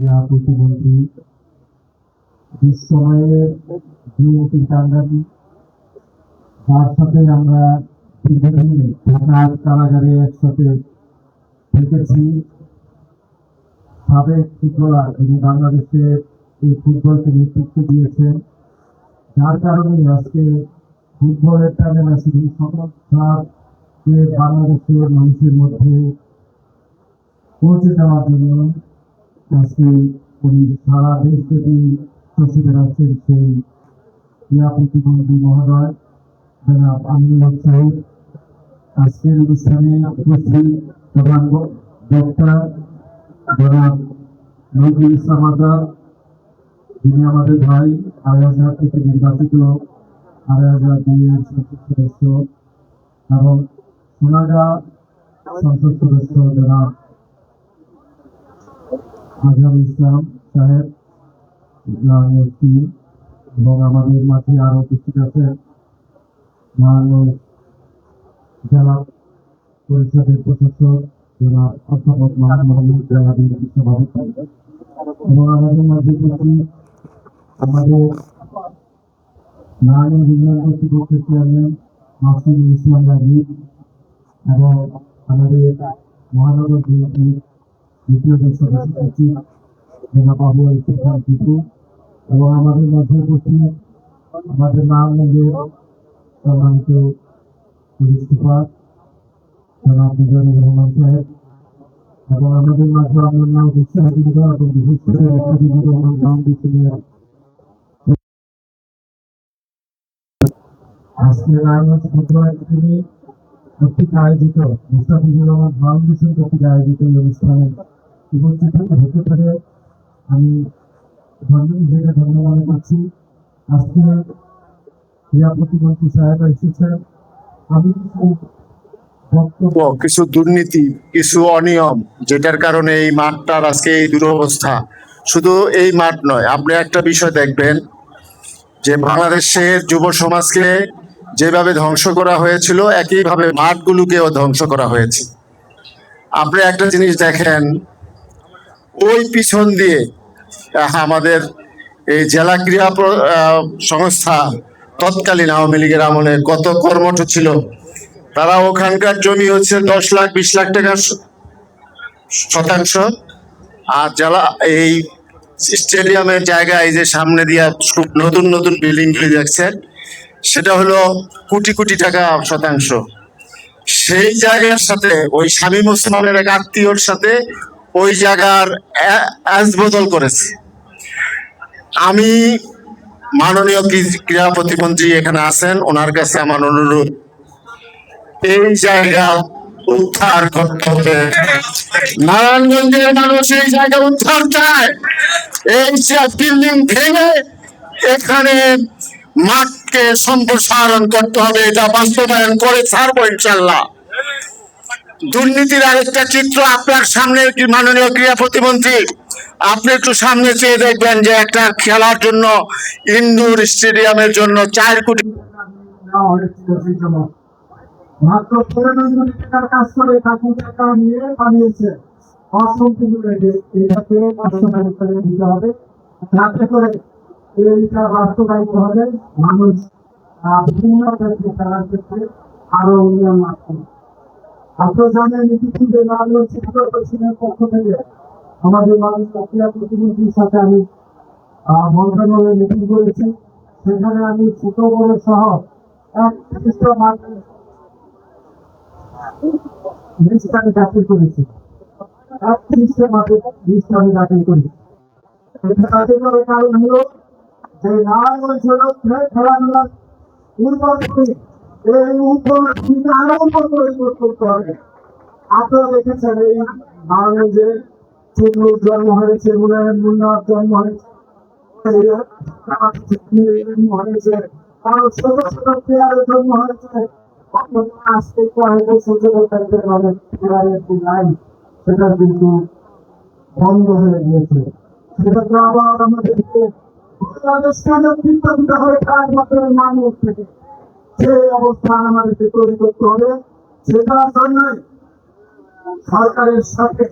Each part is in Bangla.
যা প্রতিবন্ধী দুঃসময়ে বিএনপি কান্ডারি, তার সাথে আমরা দীর্ঘদিন ঢাকার কারাগারে একসাথে থেকেছি। সাবেক ফুটবলার যিনি বাংলাদেশে এই ফুটবলকে নেতৃত্ব দিয়েছেন, যার কারণে আজকে ফুটবলের টানে না শুধু সমস্যাকে বাংলাদেশের মানুষের মধ্যে পৌঁছে দেওয়ার জন্য আজকে উনি সারা দেশব্যাপী চষে বেড়াচ্ছেন সেই ক্রীড়া প্রতিমন্ত্রী মহোদয় জনাব আমিনুল হক সাহেব। আজকের অনুষ্ঠানে উপস্থিত প্রধান বক্তা জনাব নজরুল ইসলাম আজাদ, যিনি আমাদের ভাই আড়াইহাজার থেকে নির্বাচিত আড়াইহাজার দুইয়ের সংসদ সদস্য, এবং সোনাগা সংসদ সদস্য জনাব আজহার ইসলাম সাহেব, এবং আমাদের মাঝে আরো উপস্থিত আছে জেলা পরিষদের প্রশাসক জনাব অধ্যাপক মোহাম্মদ জেলা বিএনপি সভাপতি, এবং আমাদের মাঝে উপস্থিত আমাদের নারায়ণ ইউনিয়ন কর্তৃপক্ষের চেয়ারম্যান মাসুদুল ইসলাম রাজীব, এবং আমাদের মহানগর বিএনপি দ্বিতীয় সদস্য সচিব জনাব আবু ইফতেখার টিপু, এবং আমাদের মাঝে উপস্থিত আমাদের নারায়ণগঞ্জের সম্মানিত পুলিশ সুপার জনাব মিজানুর রহমান সাহেব, এবং আমাদের মাঝে অন্যান্য উৎসাহজীবীরা এবং বিশেষ করে মুজিবুর রহমান ফাউন্ডেশনের আজকে নারায়ণগঞ্জ ফুটবল একাডেমি কর্তৃক আয়োজিত মুস্তাফিজুর রহমান ফাউন্ডেশন কর্তৃক আয়োজিত এই অনুষ্ঠানে উপস্থিত হতে পারে আমি নিজেকে ধন্য মনে করছি। আজকে ক্রীড়া প্রতিমন্ত্রী সাহেব এসেছেন, আমি কিছু দুর্নীতি, কিছু অনিয়ম, যেটার কারণে এই মাঠটার আজকে এই দুরবস্থা। শুধু এই মাঠ নয়, আপনি একটা বিষয় দেখবেন যে বাংলাদেশের যুব সমাজকে যেভাবে ধ্বংস করা হয়েছিল, একইভাবে মাঠগুলোকেও ধ্বংস করা হয়েছে। আপনি একটা জিনিস দেখেন, ওই পিছন দিয়ে আমাদের এই জেলা ক্রীড়া সংস্থা তৎকালীন আওয়ামী লীগের আমলে কত কর্মঠ ছিল। তারা ওখানকার জমি হচ্ছে 10 লাখ 20 লাখ টাকা শতাংশ, আর জেলা এই স্টেডিয়ামের জায়গায় যে সামনে দিয়ে নতুন নতুন বিল্ডিং গুলি দেখছেন, সেটা হলো কোটি কোটি টাকা শতাংশ। সেই জায়গার সাথে ওই শামীম ওসমানের এক আত্মীয়র সাথে ওই জায়গার বদল করেছে। আমি মাননীয় ক্রীড়া প্রতিমন্ত্রী এখানে আছেন, ওনার কাছে আমার অনুরোধ, এই জায়গা উদ্ধার করতে হবে। নারায়ণগঞ্জের মানুষ এই জায়গা উদ্ধার চায়। এই বিল্ডিং ভেঙে এখানে মাঠকে সম্প্রসারণ করতে হবে, এটা বাস্তবায়ন করে ছাড়বো ইনশাল্লাহ। দুর্নীতির আরেকটা চিত্র আপনার সামনে, মাননীয় ক্রীড়া প্রতিমন্ত্রী, আপনি একটু সামনে চেয়ে দেখবেন যে একটা খেলার জন্য ইনডোর স্টেডিয়ামের জন্য 4 কোটি মাত্র 9 কোটি টাকার কাজ করে টাকা নিয়ে বানিয়েছে। এটাকে বাস্তবায়ন করে দিতে হবে, যাতে করে এইটা বাস্তবায়িত হবে, মানুষ বিভিন্ন খেলার ক্ষেত্রে আরো উন্নয়ন আসবে। আপনারা জানেন ইতিপূর্বে নারায়ণগঞ্জ শিক্ষা পরিষদের পক্ষ থেকে আমাদের মাননীয় ক্রীড়া প্রতিমন্ত্রীর সাথে আমি মন্ত্রণালয়ে মিটিং করেছি। সেখানে আমি ছোট বড় সহ 31টা মাঠের লিস্ট আমি দাখিল করেছি। 31টা মাঠের লিস্ট আমি দাখিল করেছি। এটা দাখিল করার কারণ হলো যে নারায়ণগঞ্জ হল খেলাধুলার উর্বর ভূমি, এই উর্বর ভূমিকে আরো উন্নত করতে হবে। আপনারা দেখেছেন এই নারায়ণগঞ্জে চুন্নুর জন্ম হয়েছে, মুন্নার জন্ম হয়েছে, কারো ছোট ছোট প্লেয়ারের জন্ম হয়েছে। আজকে সেটা কিন্তু বন্ধ হয়ে গিয়েছে। সেটা তো আবার আমাদেরকে মানুষ থেকে যে অবস্থান আমাদেরকে তৈরি করতে হবে, সেটার জন্য সরকারের সাথে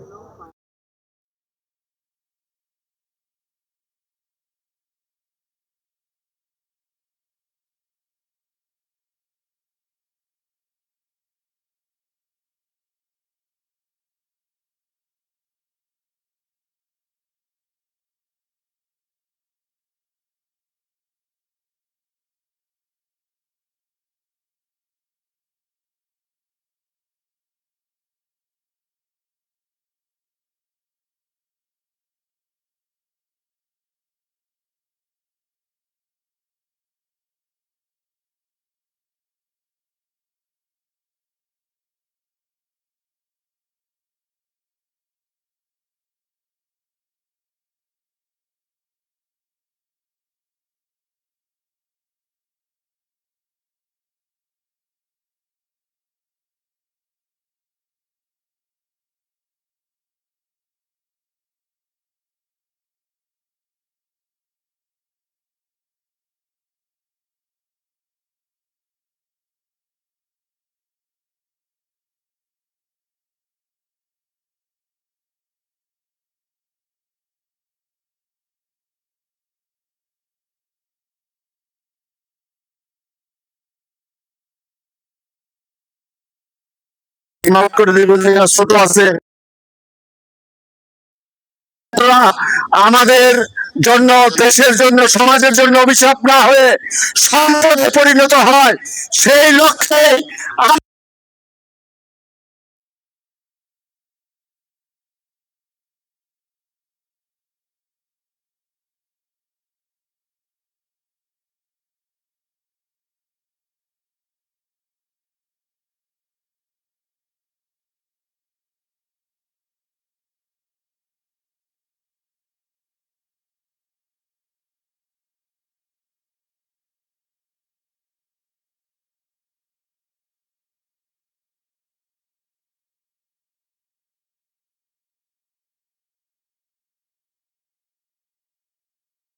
মাফ করে দিব যে ছোট আছে, আমাদের জন্য, দেশের জন্য, সমাজের জন্য অভিশাপ না হয়ে সম্পদে পরিণত হয়, সেই লক্ষ্যে